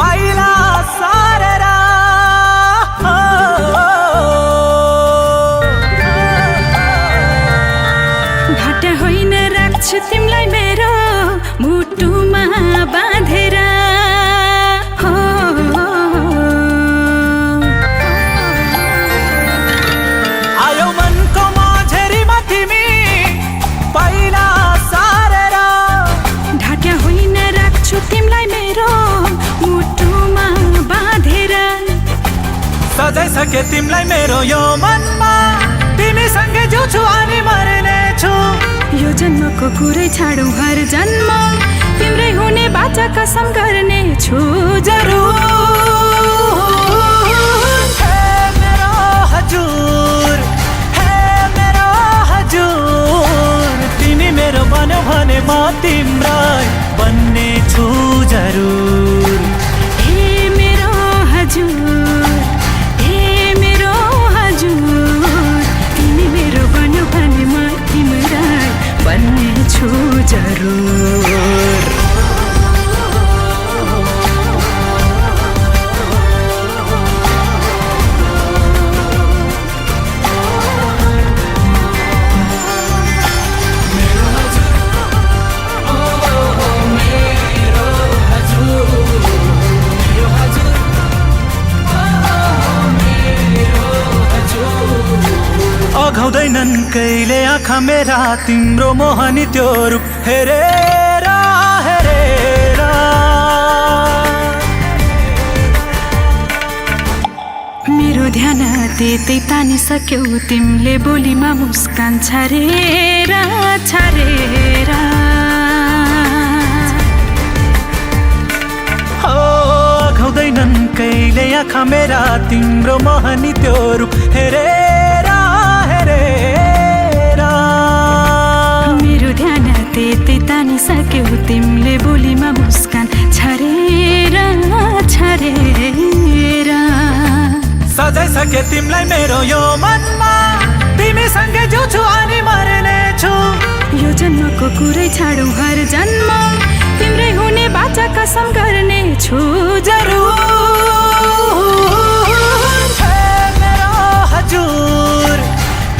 पहिला सारेर घाटा होइन राख्छु तिमीलाई मेरो मुटुमा बाँधेर आयो मनको माझेरीमा तिमी पहिला सारेर ढाटा होइन राख्छु तिमीलाई मेरो मुटुमा बाँधेर सजाइसके तिमीलाई मेरो यो मनमा तिमीसँगै जिउँछु अनि मर्नेछु यो जन्मको कुरै छाडौँ हर जन्म तिम्रै हुने बाचा कसम गर्ने छु जरुर हे मेरो हजुर हे मेरो हजुर तिमी मेरो बन्यो भने म तिम्रै बन्ने छु जरुर हे मेरो हजुर हे मेरो हजुर तिमी मेरो बन्यो भने म तिम्रै बन्ने छु जरुर अघाउँदैनन् कहिले आँखा मेरा तिम्रो मोहनी त्यो रूप हेरेर हेरेर मेरो ध्यान त्यतै तानिसक्यौ तिमीले बोलीमा मुस्कान छरेर छरेर अघाउँदैनन् कहिले आँखा मेरा तिम्रो मोहनी त्यो रूप हेरेर हेरेर मेरो ध्यान त्यतै तानिसक्यौ तिमीले बोलीमा मुस्कान छरेर छरेर सजाइसके तिमीलाई मेरो यो मनमा तिमीसँगै जिउँछु अनि मर्नेछु यो जन्मको कुरै छाडौँ हर जन्म तिम्रै हुने बाचा कसम गर्ने छु जरुर हे मेरो हजुर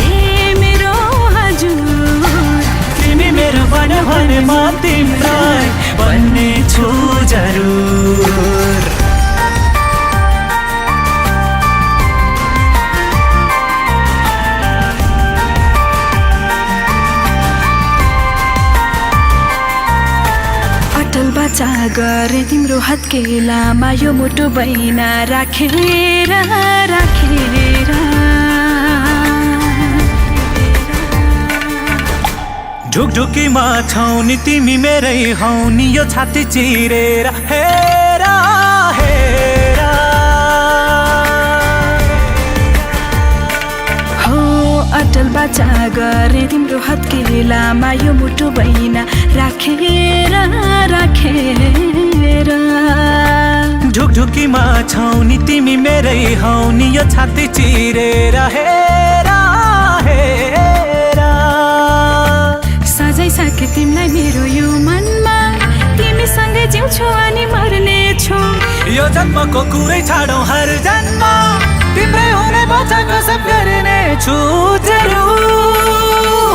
हे मेरो हजुर तिमी मेरो बन्यो भने म तिम्रै बन्ने छु जरुर अटल बाचा गरे तिम्रो हत्केलामा यो मुटु बैना राखेर राखेर ढुकढुकीमा छौ नि तिमी मेरै हौ नि यो छाती चिरेर हेर हेर हो अटल बाचा गरे तिम्रो हत्केलामा यो मुटु बैना राखेर राखेर ढुकढुकीमा छौ नि तिमी मेरै हौ नि यो छाती चिरेर हेर हेर सजाइसके तिमीलाई मेरो यो मनमा तिमीसँगै जिउँछु अनि मर्नेछु यो जन्मको कुरै छाडौँ हर जन्म तिम्रै हुने बाचा कसम गर्ने छु जरुर